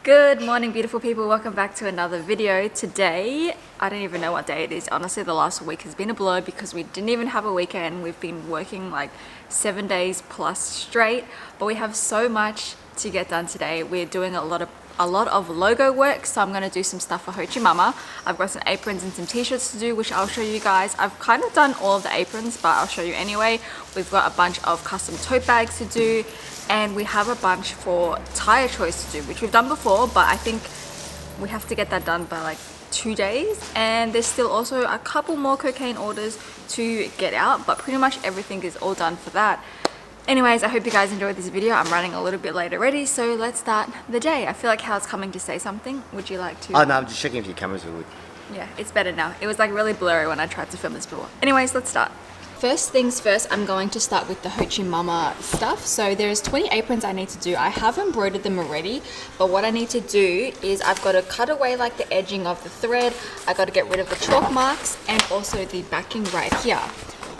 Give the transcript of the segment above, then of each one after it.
Good morning, beautiful people. Welcome back to another video. Today, I don't even know what day it is. Honestly, the last week has been a blur because we didn't even have a weekend. We've been working like 7 days plus straight, but we have so much to get done today. We're doing a lot of logo work, so I'm gonna do some stuff for HaoYouMama. I've got some aprons and some t-shirts to do, which I'll show you guys. I've kind of done all of the aprons, but I'll show you anyway. We've got a bunch of custom tote bags to do, and we have a bunch for tire choice to do, which we've done before, but I think we have to get that done by like 2 days. And there's still also a couple more KOKAINE orders to get out, but pretty much everything is all done for that. Anyways, I hope you guys enjoyed this video. I'm running a little bit late already, so let's start the day. I feel like Hal's coming to say something. Would you like to? Oh no, I'm just checking if your cameras are good. Yeah, it's better now. It was like really blurry when I tried to film this before. Anyways, let's start. First things first, I'm going to start with the HaoYouMama stuff. So there's 20 aprons I need to do. I have embroidered them already, but what I need to do is I've got to cut away like the edging of the thread. I got to get rid of the chalk marks and also the backing right here.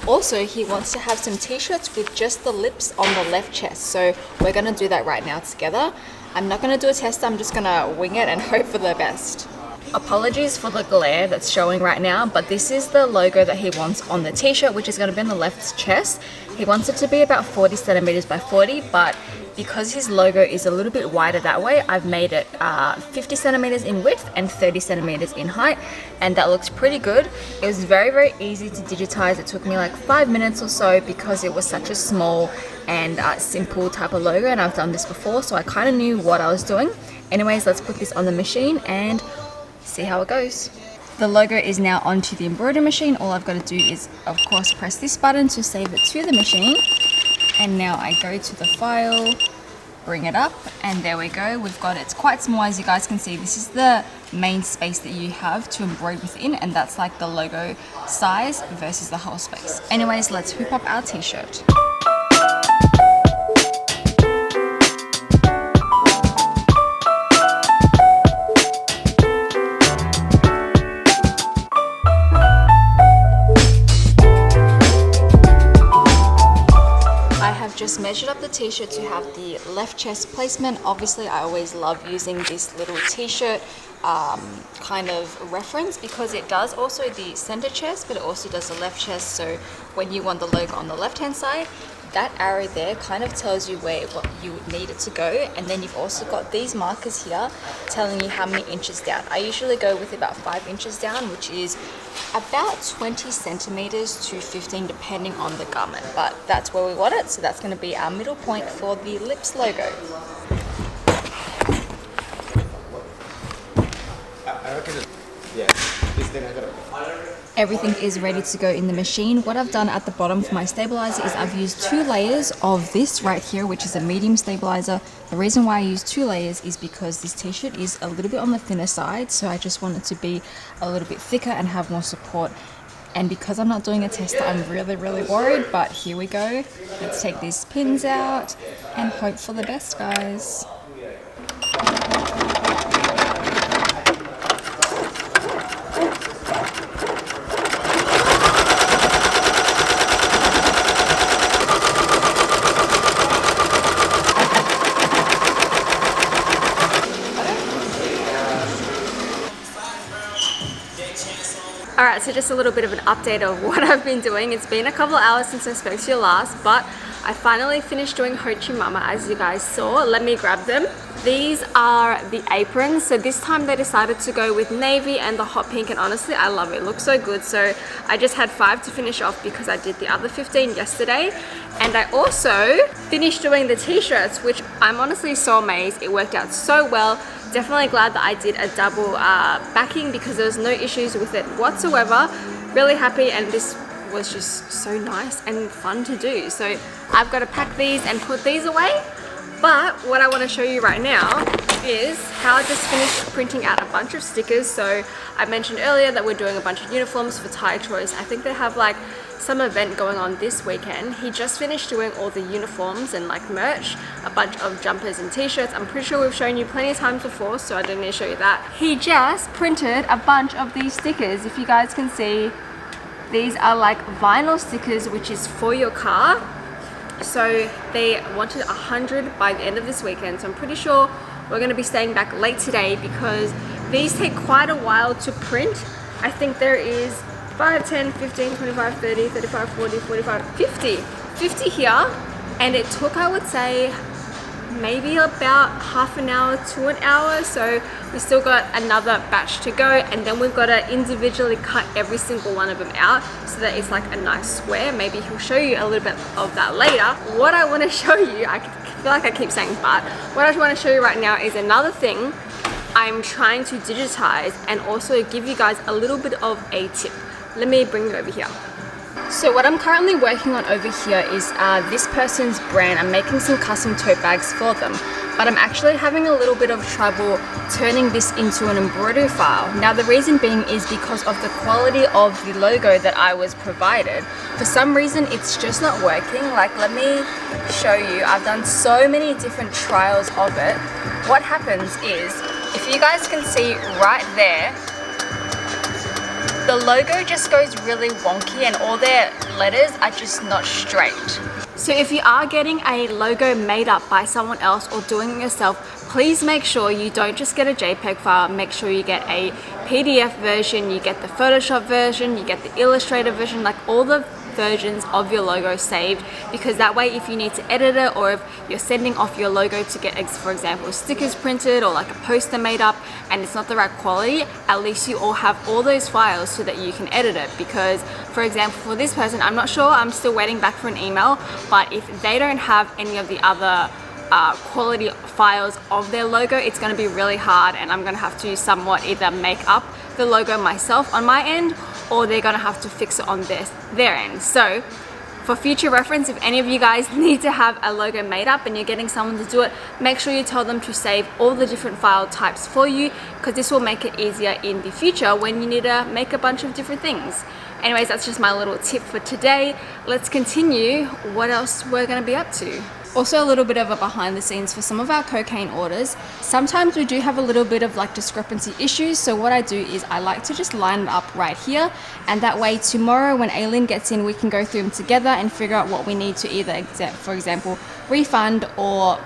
Also, he wants to have some t-shirts with just the lips on the left chest. So we're gonna do that right now together. I'm not gonna do a test, I'm just gonna wing it and hope for the best. Apologies for the glare that's showing right now, but this is the logo that he wants on the t-shirt, which is going to be on the left chest. He wants it to be about 40 centimeters by 40, but because his logo is a little bit wider that way, I've made it 50 centimeters in width and 30 centimeters in height, and that looks pretty good. It was very easy to digitize. It took me like 5 minutes or so because it was such a small and simple type of logo, and I've done this before, so I kind of knew what I was doing. Anyways, let's put this on the machine and see how it goes. The logo is now onto the embroidery machine. All I've got to do is, of course, press this button to save it to the machine. And now I go to the file, bring it up, and there we go. We've got it. It's quite small, as you guys can see. This is the main space that you have to embroider within, and that's like the logo size versus the whole space. Anyways, let's hoop up our t-shirt. Just measured up the t-shirt to have the left chest placement. Obviously, I always love using this little t-shirt kind of reference because it does also the center chest, but it also does the left chest. So when you want the logo on the left hand side, that arrow there kind of tells you what you need it to go. And then you've also got these markers here telling you how many inches down. I usually go with about 5 inches down, which is about 20 centimeters to 15 depending on the garment, but that's where we want it. So that's going to be our middle point for the lips logo. I reckon Everything is ready to go in the machine. What I've done at the bottom for my stabilizer is I've used 2 layers of this right here, which is a medium stabilizer. The reason why I use 2 layers is because this t-shirt is a little bit on the thinner side, so I just want it to be a little bit thicker and have more support. And because I'm not doing a tester, I'm really worried, but here we go. Let's take these pins out and hope for the best, guys. Alright, so just a little bit of an update of what I've been doing. It's been a couple of hours since I spoke to you last, but I finally finished doing HaoYouMama, as you guys saw. Let me grab them. These are the aprons. So this time they decided to go with navy and the hot pink, and honestly I love it. It looks so good. So I just had 5 to finish off because I did the other 15 yesterday. And I also finished doing the t-shirts, which I'm honestly so amazed. It worked out so well. Definitely glad that I did a double backing because there was no issues with it whatsoever. Really happy, and this was just so nice and fun to do. So I've got to pack these and put these away. But what I want to show you right now is how I just finished printing out a bunch of stickers. So I mentioned earlier that we're doing a bunch of uniforms for Tire Choice. I think they have like some event going on this weekend. He just finished doing all the uniforms and like merch, a bunch of jumpers and t-shirts. I'm pretty sure we've shown you plenty of times before, so I don't need to show you that. He just printed a bunch of these stickers. If you guys can see, these are like vinyl stickers, which is for your car. So they wanted 100 by the end of this weekend, so I'm pretty sure we're going to be staying back late today because these take quite a while to print. I think there is 5, 10, 15, 25, 30, 35, 40, 45, 50 here, and it took, I would say, maybe about half an hour to an hour. So we still got another batch to go, and then we've got to individually cut every single one of them out so that it's like a nice square. Maybe he'll show you a little bit of that later. What I want to show you, I feel like I keep saying but, what I want to show you right now is another thing I'm trying to digitize and also give you guys a little bit of a tip. Let me bring you over here. So what I'm currently working on over here is this person's brand. I'm making some custom tote bags for them, but I'm actually having a little bit of trouble turning this into an embroidery file. Now the reason being is because of the quality of the logo that I was provided. For some reason it's just not working. Like, let me show you. I've done so many different trials of it. What happens is, if you guys can see right there, the logo just goes really wonky and all their letters are just not straight. So if you are getting a logo made up by someone else or doing it yourself, please make sure you don't just get a JPEG file. Make sure you get a PDF version, you get the Photoshop version, you get the Illustrator version, like all the versions of your logo saved, because that way if you need to edit it, or if you're sending off your logo to get, for example, stickers printed or like a poster made up and it's not the right quality, at least you all have all those files so that you can edit it. Because for example, for this person, I'm not sure, I'm still waiting back for an email, but if they don't have any of the other quality files of their logo, it's going to be really hard, and I'm going to have to somewhat either make up the logo myself on my end, or they're going to have to fix it on their end. So for future reference, if any of you guys need to have a logo made up and you're getting someone to do it, make sure you tell them to save all the different file types for you, because this will make it easier in the future when you need to make a bunch of different things. Anyways, that's just my little tip for today. Let's continue what else we're going to be up to. Also, a little bit of a behind the scenes for some of our KOKAINE orders. Sometimes we do have a little bit of like discrepancy issues, so what I do is I like to just line it up right here, and that way tomorrow when Aileen gets in, we can go through them together and figure out what we need to either, for example, refund or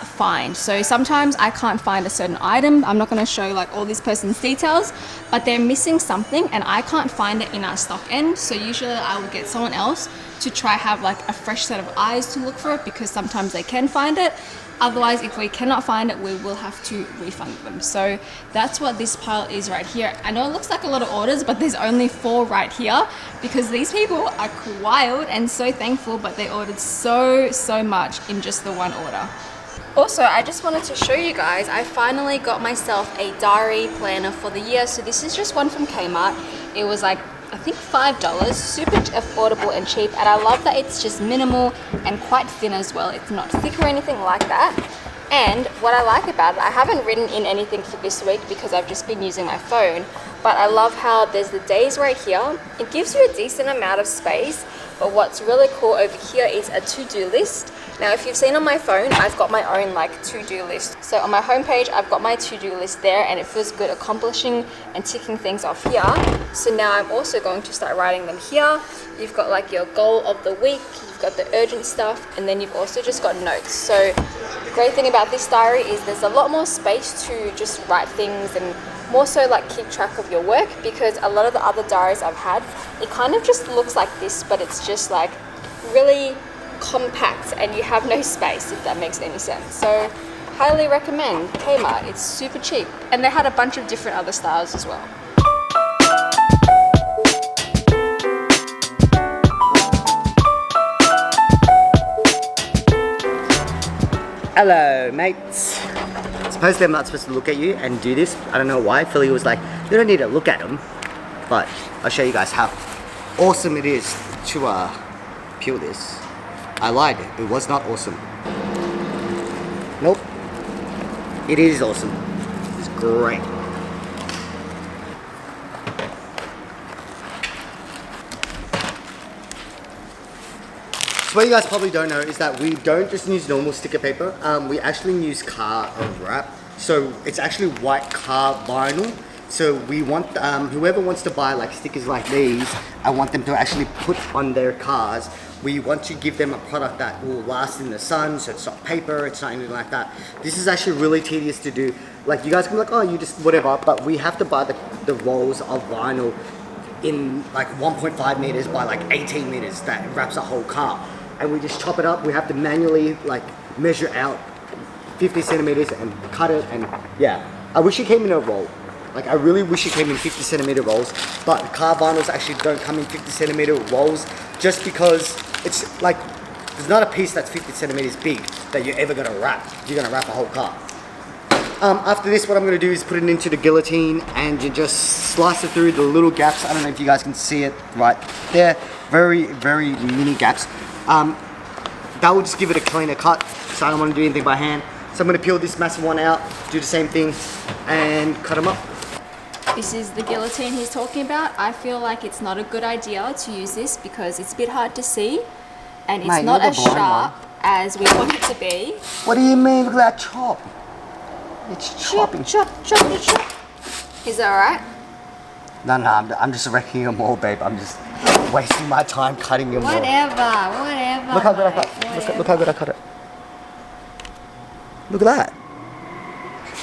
find. So sometimes I can't find a certain item. I'm not going to show like all this person's details, but they're missing something and I can't find it in our stock end, so usually I will get someone else to try have like a fresh set of eyes to look for it, because sometimes they can find it. Otherwise, if we cannot find it, we will have to refund them. So that's what this pile is right here. I know it looks like a lot of orders, but there's only 4 right here because these people are wild and so thankful, but they ordered so much in just the one order. Also, I just wanted to show you guys, I finally got myself a diary planner for the year. So this is just one from Kmart. It was like, I think $5, super affordable and cheap, and I love that it's just minimal and quite thin as well. It's not thick or anything like that. And what I like about it, I haven't written in anything for this week because I've just been using my phone, but I love how there's the days right here. It gives you a decent amount of space, but what's really cool over here is a to-do list. Now, if you've seen on my phone, I've got my own like to-do list. So on my homepage, I've got my to-do list there, and it feels good accomplishing and ticking things off here. So now I'm also going to start writing them here. You've got like your goal of the week, you've got the urgent stuff, and then you've also just got notes. So the great thing about this diary is there's a lot more space to just write things and more so like keep track of your work, because a lot of the other diaries I've had, it kind of just looks like this, but it's just like really compact and you have no space, if that makes any sense. So highly recommend Kmart. It's super cheap, and they had a bunch of different other styles as well. Hello, mates. Supposedly I'm not supposed to look at you and do this. I don't know why. Philly was like, you don't need to look at them, but I'll show you guys how awesome it is to peel this. I lied, it was not awesome. Nope. It is awesome. It's great. So what you guys probably don't know is that we don't just use normal sticker paper. We actually use car wrap. So it's actually white car vinyl. So we want whoever wants to buy like stickers like these, I want them to actually put on their cars We want to give them a product that will last in the sun, so it's not paper, it's not anything like that. This is actually really tedious to do. Like you guys can be like, oh, you just whatever, but we have to buy the rolls of vinyl in like 1.5 meters by like 18 meters that wraps a whole car. And we just chop it up. We have to manually like measure out 50 centimeters and cut it, and yeah. I wish it came in a roll. Like I really wish it came in 50 centimeter rolls, but car vinyls actually don't come in 50 centimeter rolls just because it's like, there's not a piece that's 50 centimeters big that you're ever gonna wrap. You're gonna wrap a whole car. After this, what I'm gonna do is put it into the guillotine and you just slice it through the little gaps. I don't know if you guys can see it right there. Very, very mini gaps. That will just give it a cleaner cut, so I don't want to do anything by hand. So I'm going to peel this massive one out, do the same thing, and cut them up. This is the guillotine he's talking about. I feel like it's not a good idea to use this because it's a bit hard to see, and it's not as sharp as we want it to be. What do you mean? Look at that chop. It's chopping. Chop. Is that alright? No, I'm just wrecking them all, babe. I'm just wasting my time cutting them all. Whatever. Look how good I cut. Look how good I cut it. Look at that.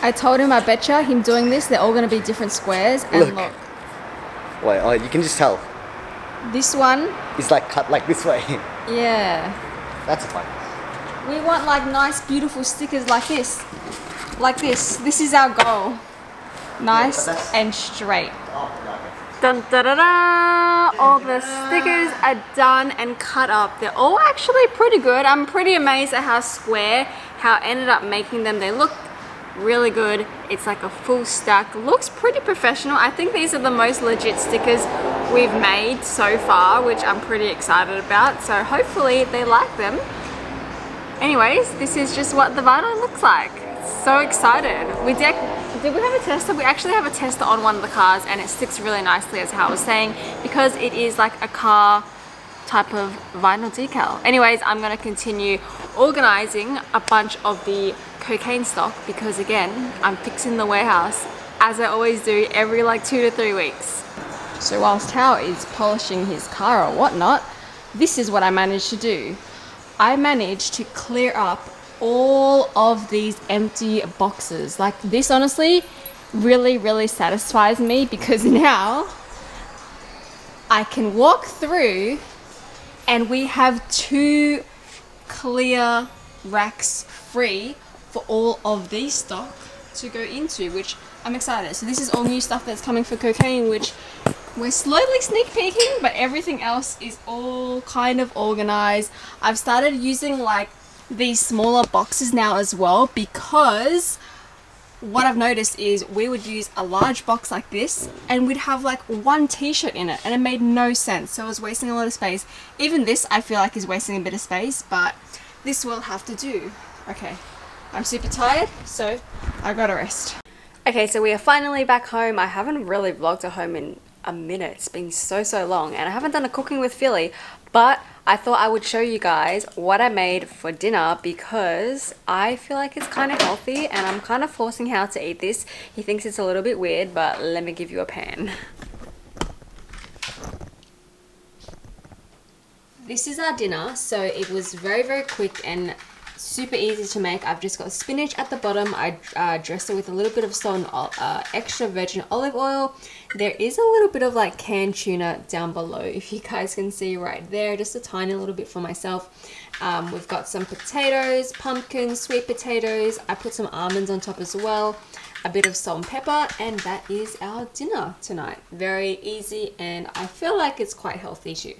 I told him, I betcha him doing this, they're all going to be different squares. And look. Wait, oh, you can just tell. This one is like cut like this way. Yeah. That's fine. We want like nice, beautiful stickers like this. Like this. This is our goal. Nice and straight. Dun, da, da, da. All the stickers are done and cut up. They're all actually pretty good. I'm pretty amazed at how square, how I ended up making them. They look really good. It's like a full stack. Looks pretty professional. I think these are the most legit stickers we've made so far, which I'm pretty excited about. So hopefully they like them. Anyways, this is just what the vinyl looks like. So excited. Did we have a tester? We actually have a tester on one of the cars, and it sticks really nicely, as how I was saying, because it is like a car type of vinyl decal. Anyways, I'm going to continue organizing a bunch of the KOKAINE stock because, again, I'm fixing the warehouse as I always do every like 2 to 3 weeks. So whilst Hao is polishing his car or whatnot, this is what I managed to do. I managed to clear up all of these empty boxes. Like this honestly really satisfies me because now I can walk through and we have 2 clear racks free for all of these stock to go into, which I'm excited. So this is all new stuff that's coming for KOKAINE, which we're slowly sneak peeking, but everything else is all kind of organized. I've started using like these smaller boxes now as well, because what I've noticed is we would use a large box like this and we'd have like 1 t-shirt in it, and it made no sense, so I was wasting a lot of space. Even this I feel like is wasting a bit of space, but this will have to do. Okay, I'm super tired, so I gotta rest. Okay, so we are finally back home. I haven't really vlogged at home in a minute. It's been so long, and I haven't done a cooking with Philly, but I thought I would show you guys what I made for dinner because I feel like it's kind of healthy, and I'm kind of forcing Hao to eat this. He thinks it's a little bit weird, but let me give you a pan. This is our dinner, so it was very quick and super easy to make. I've just got spinach at the bottom. I dressed it with a little bit of salt and extra virgin olive oil. There is a little bit of like canned tuna down below, if you guys can see right there, just a tiny little bit for myself. We've got some potatoes, pumpkins, sweet potatoes. I put some almonds on top as well, a bit of salt and pepper, and that is our dinner tonight. Very easy, and I feel like it's quite healthy too.